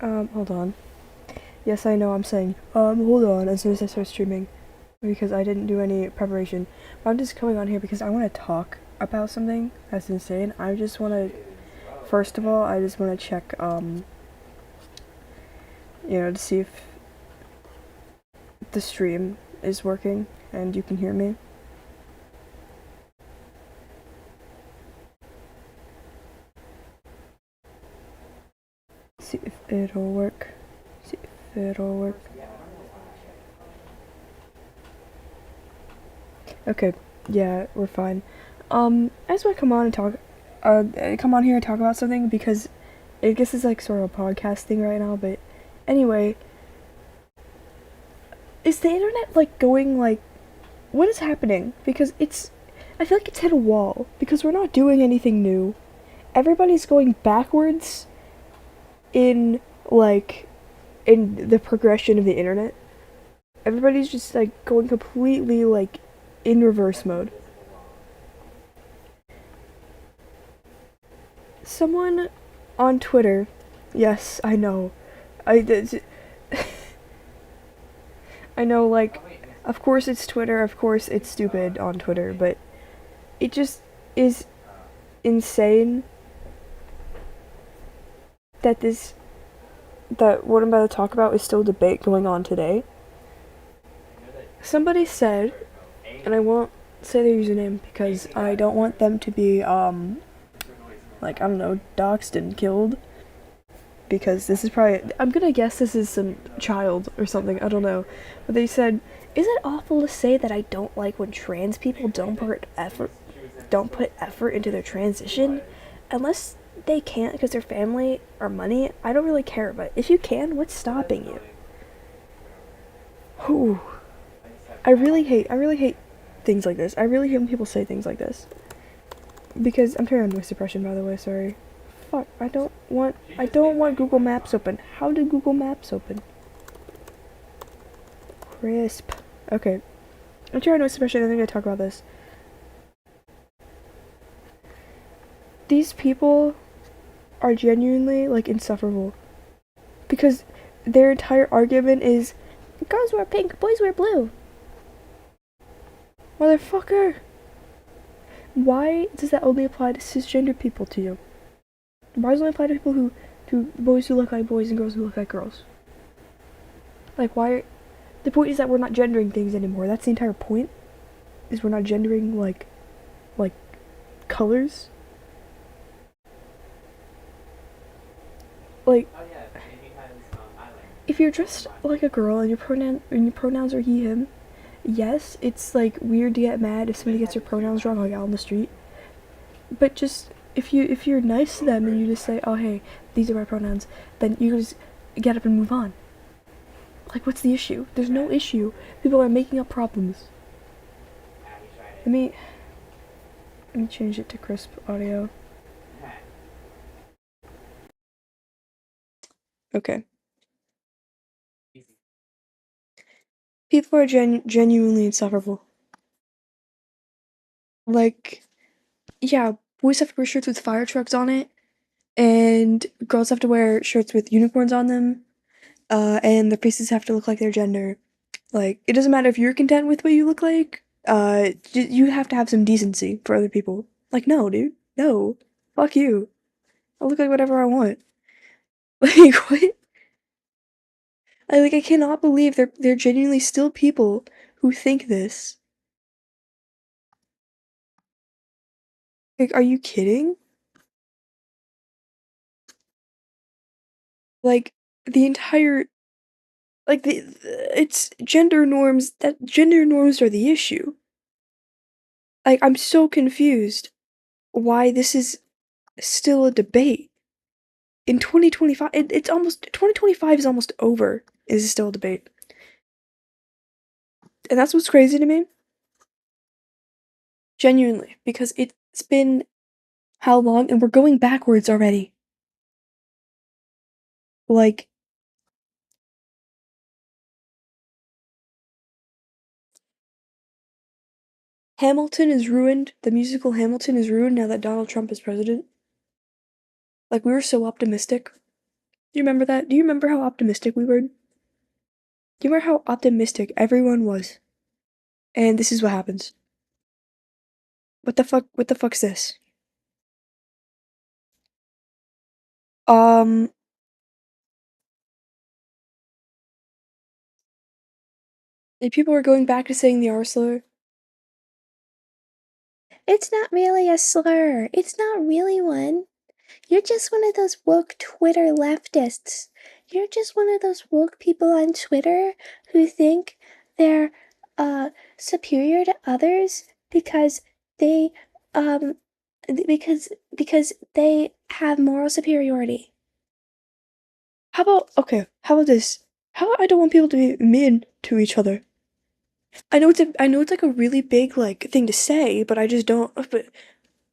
Hold on. Yes, I know I'm saying, hold on, as soon as I start streaming. Because I didn't do any preparation. But I'm just coming on here because I want to talk about something that's insane. I just want to, first of all, I just want to check, to see if the stream is working and you can hear me. See if it'll work. See if it'll work. Okay, yeah, we're fine. I just want to come on and talk, come on here and talk about something because I guess it's like sort of a podcast thing right now, but anyway, is the internet like going like, what is happening? Because I feel like it's hit a wall because we're not doing anything new. Everybody's going backwards in like, in the progression of the internet. Everybody's just like going completely like in reverse mode. Someone on Twitter, yes, I know. I I know, like, of course it's Twitter, of course it's stupid on Twitter, but it just is insane that that what I'm about to talk about is still a debate going on today. Somebody said, and I won't say their username because I don't want them to be, like, I don't know, doxxed and killed. Because this is probably, I'm gonna guess this is some child or something, I don't know. But they said, is it awful to say that I don't like when trans people don't put effort into their transition? Unless they can't because their family or money, I don't really care. But if you can, what's stopping you? Whew. I really hate things like this. I really hate when people say things like this. Because I'm turning on noise suppression, by the way. Sorry. Fuck. I don't want Google Maps open. How did Google Maps open? Crisp. Okay. I'm turning on noise suppression. I think I talk about this. These people are genuinely like insufferable because their entire argument is girls wear pink, boys wear blue. Motherfucker. Why does that only apply to cisgender people to you? Why does it only apply to people to boys who look like boys and girls who look like girls? Like, why? The point is that we're not gendering things anymore. That's the entire point. Is we're not gendering like colors. Like, if you're dressed like a girl and your pronouns are he him, yes, it's like weird to get mad if somebody gets your pronouns wrong like out on the street. But just if you're nice to them and you just say, oh hey, these are my pronouns, then you just get up and move on. Like, what's the issue? There's no issue. People are making up problems. Let me change it to crisp audio. Okay. People are genuinely insufferable. Like, yeah, boys have to wear shirts with fire trucks on it, and girls have to wear shirts with unicorns on them, and their faces have to look like their gender. Like, it doesn't matter if you're content with what you look like, you have to have some decency for other people. Like, no, dude. No. Fuck you. I'll look like whatever I want. Like, what? I cannot believe they're genuinely still people who think this. Like, are you kidding? Like, the entire like it's gender norms are the issue. Like, I'm so confused why this is still a debate. In 2025, it's almost 2025 is almost over. Is still a debate. And that's what's crazy to me. Genuinely, because it's been how long and we're going backwards already. Like, Hamilton is ruined. The musical Hamilton is ruined now that Donald Trump is president. Like, we were so optimistic. Do you remember that? Do you remember how optimistic we were? Do you remember how optimistic everyone was? And this is what happens. What the fuck? What the fuck's this? Um, if people are going back to saying the R slur. It's not really a slur. It's not really one. You're just one of those woke Twitter leftists. You're just one of those woke people on Twitter who think they're superior to others because they um because they have moral superiority. How about this? How about I don't want people to be mean to each other? I know it's like a really big like thing to say, but I just don't but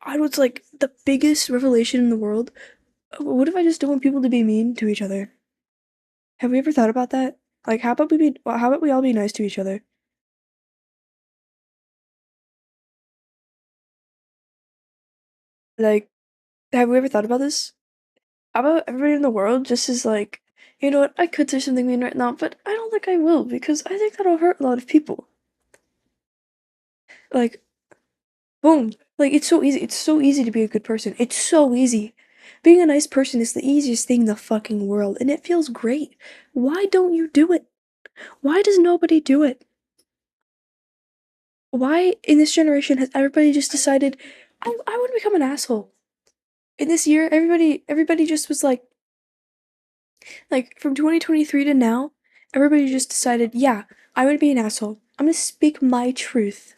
I know it's like the biggest revelation in the world. What if I just don't want people to be mean to each other? Have we ever thought about that? Like, how about we all be nice to each other? Like, have we ever thought about this? How about everybody in the world just is like, you know what, I could say something mean right now, but I don't think I will because I think that'll hurt a lot of people. Like, boom. Like, it's so easy. It's so easy to be a good person. It's so easy. Being a nice person is the easiest thing in the fucking world, and it feels great. Why don't you do it? Why does nobody do it? Why in this generation has everybody just decided I want to become an asshole? In this year, everybody just was like from 2023 to now, everybody just decided, yeah, I want to be an asshole. I'm gonna speak my truth.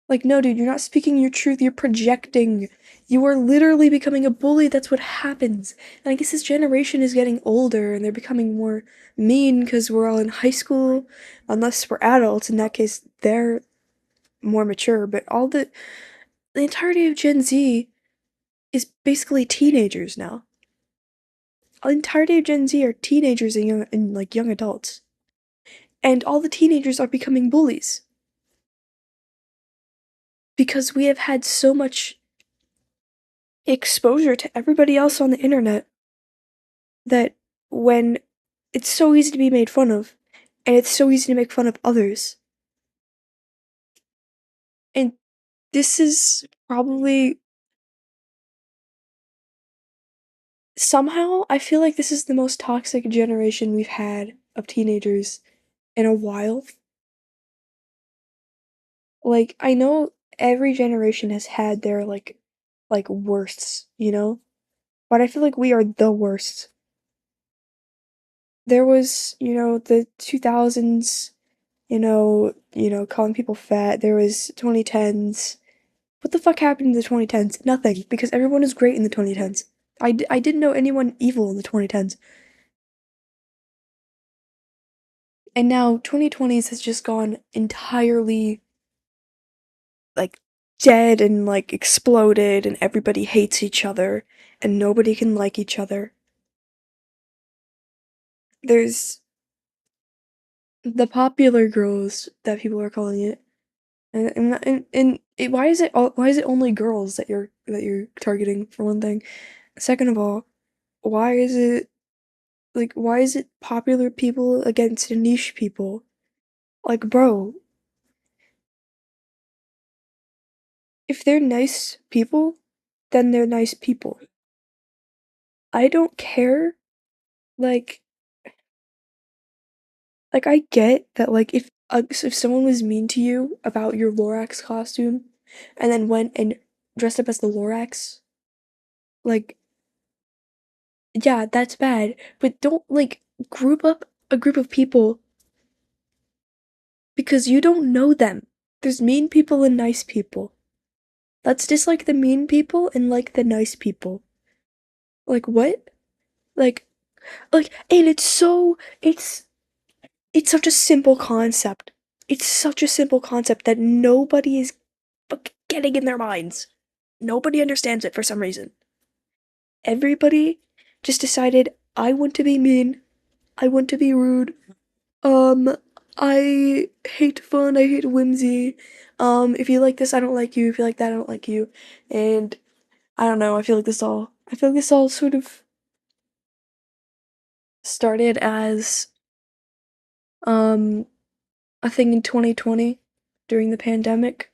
Like, no, dude, you're not speaking your truth. You're projecting. You are literally becoming a bully. That's what happens. And I guess this generation is getting older and they're becoming more mean because we're all in high school. Unless we're adults, in that case, they're more mature. But the entirety of Gen Z is basically teenagers now. The entirety of Gen Z are teenagers and like young adults. And all the teenagers are becoming bullies. Because we have had so much exposure to everybody else on the internet that when it's so easy to be made fun of, and it's so easy to make fun of others. And this is probably somehow I feel like this is the most toxic generation we've had of teenagers in a while. Like I know every generation has had their like worsts, you know? But I feel like we are the worst. There was, the 2000s, calling people fat. There was 2010s. What the fuck happened in the 2010s? Nothing, because everyone is great in the 2010s. I didn't know anyone evil in the 2010s. And now 2020s has just gone entirely like dead and like exploded and everybody hates each other and nobody can like each other. There's the popular girls that people are calling it. Why is it only girls that you're targeting for one thing? Second of all, why is it why is it popular people against niche people? Like, bro, if they're nice people, then they're nice people. I don't care. Like, I get that. Like, if someone was mean to you about your Lorax costume, and then went and dressed up as the Lorax, like, yeah, that's bad. But don't group up a group of people because you don't know them. There's mean people and nice people. Let's dislike the mean people and like the nice people. Like what? Like and it's such a simple concept. It's such a simple concept that nobody is getting in their minds. Nobody understands it for some reason. Everybody just decided I want to be mean. I want to be rude. Um, I hate fun. I hate whimsy. If you like this, I don't like you. If you like that, I don't like you. And I don't know. I feel like this all sort of started as um a thing in 2020 during the pandemic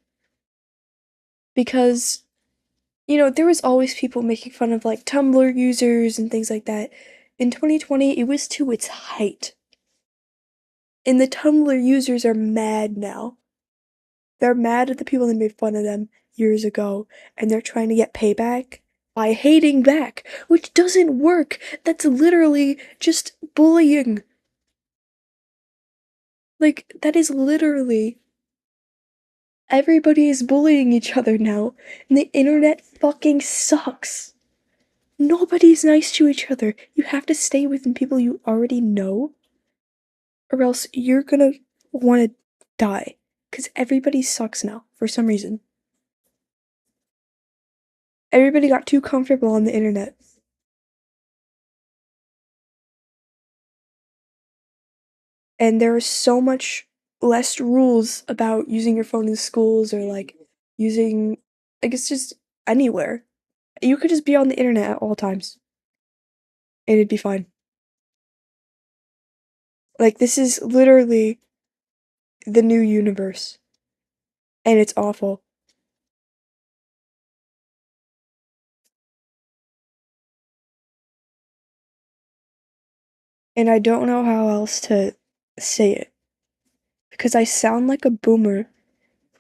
because there was always people making fun of like Tumblr users and things like that. In 2020, it was to its height. And the Tumblr users are mad now. They're mad at the people that made fun of them years ago, and they're trying to get payback by hating back, which doesn't work. That's literally just bullying. Like, that is literally. Everybody is bullying each other now, and the internet fucking sucks. Nobody's nice to each other. You have to stay within people you already know, or else you're gonna wanna die. Because everybody sucks now, for some reason. Everybody got too comfortable on the internet. And there are so much less rules about using your phone in schools or like using, I guess, just anywhere. You could just be on the internet at all times, and it'd be fine. Like, this is literally the new universe, and it's awful. And I don't know how else to say it because I sound like a boomer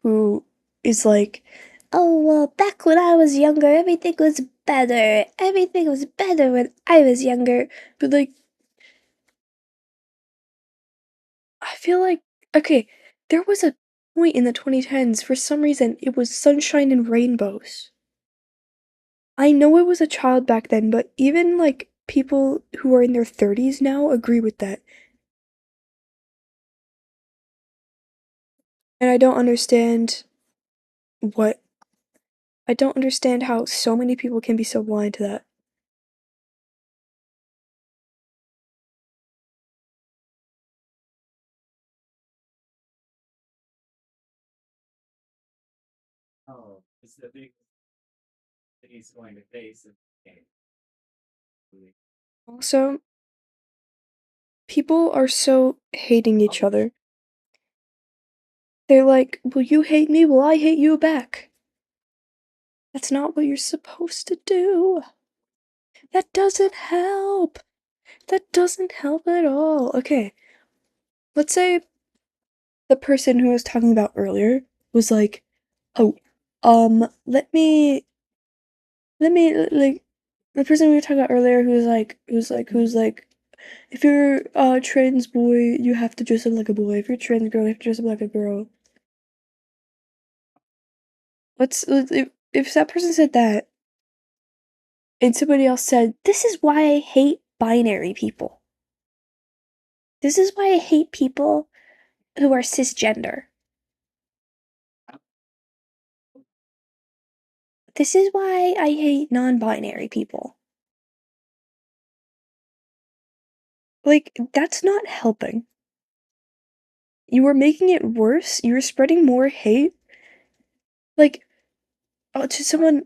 who is like, oh, well, back when I was younger, everything was better. Everything was better when I was younger. But, like, I feel like, okay, there was a point in the 2010s, for some reason, it was sunshine and rainbows. I know I was a child back then, but even, like, people who are in their 30s now agree with that. And what I don't understand how so many people can be so blind to that. Also, people are so hating each other. They're like, well, you hate me, well, I hate you back. That's not what you're supposed to do. That doesn't help. That doesn't help at all. Okay, let's say the person who I was talking about earlier was like, oh, like, the person we were talking about earlier who's like, if you're a trans boy, you have to dress up like a boy. If you're a trans girl, you have to dress up like a girl. If that person said that, and somebody else said, this is why I hate binary people. This is why I hate people who are cisgender. This is why I hate non-binary people. Like, that's not helping. You are making it worse. You are spreading more hate. Like, to someone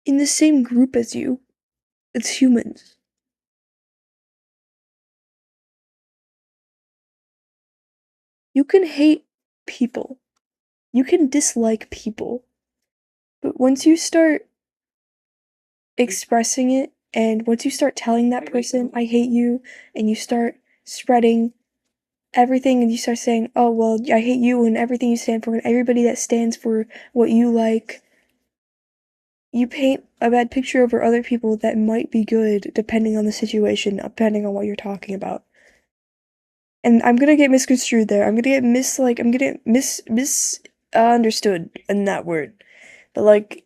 in the same group as you. It's humans. You can hate people. You can dislike people. But once you start expressing it, and once you start telling that person, I hate you, and you start spreading everything, and you start saying, oh, well, I hate you and everything you stand for, and everybody that stands for what you like, you paint a bad picture over other people that might be good depending on the situation, depending on what you're talking about. And I'm gonna get misconstrued there. I'm gonna get misunderstood in that word. But like,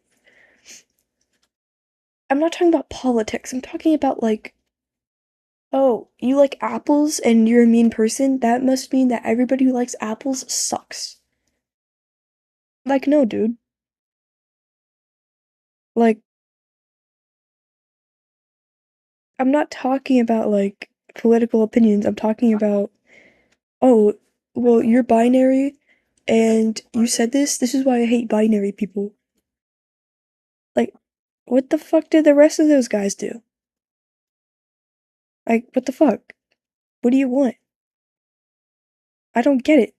I'm not talking about politics. I'm talking about like, oh, you like apples and you're a mean person? That must mean that everybody who likes apples sucks. Like, no, dude. Like, I'm not talking about like political opinions. I'm talking about, oh, well, you're binary and you said this. This is why I hate binary people. Like, what the fuck did the rest of those guys do? What the fuck? What do you want? I don't get it.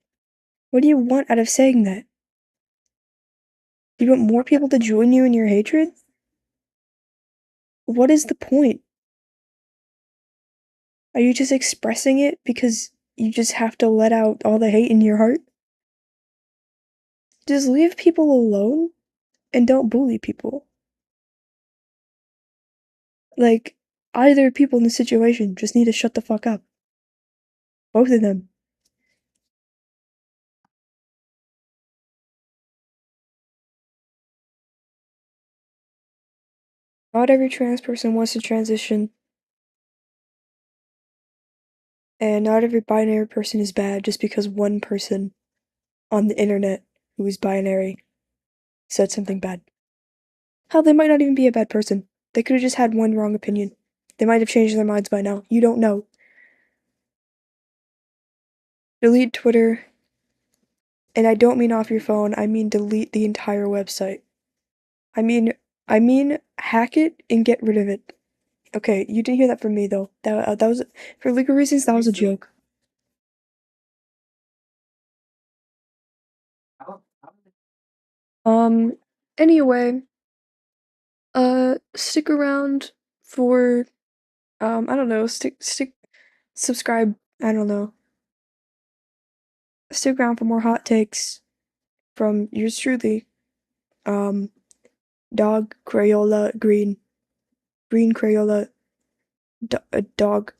What do you want out of saying that? Do you want more people to join you in your hatred? What is the point? Are you just expressing it because you just have to let out all the hate in your heart? Just leave people alone and don't bully people. Like, either people in the situation just need to shut the fuck up. Both of them. Not every trans person wants to transition, and not every binary person is bad just because one person on the internet who is binary said something bad. Hell, they might not even be a bad person. They could have just had one wrong opinion. They might have changed their minds by now. You don't know. Delete Twitter. And I don't mean off your phone, I mean delete the entire website. I mean hack it and get rid of it. Okay, you didn't hear that from me though. That was for legal reasons. That was a joke. Um. Anyway, stick around for I don't know. Subscribe. I don't know. Stick around for more hot takes from yours truly. Um, Dog Crayola Green, Green Crayola, dog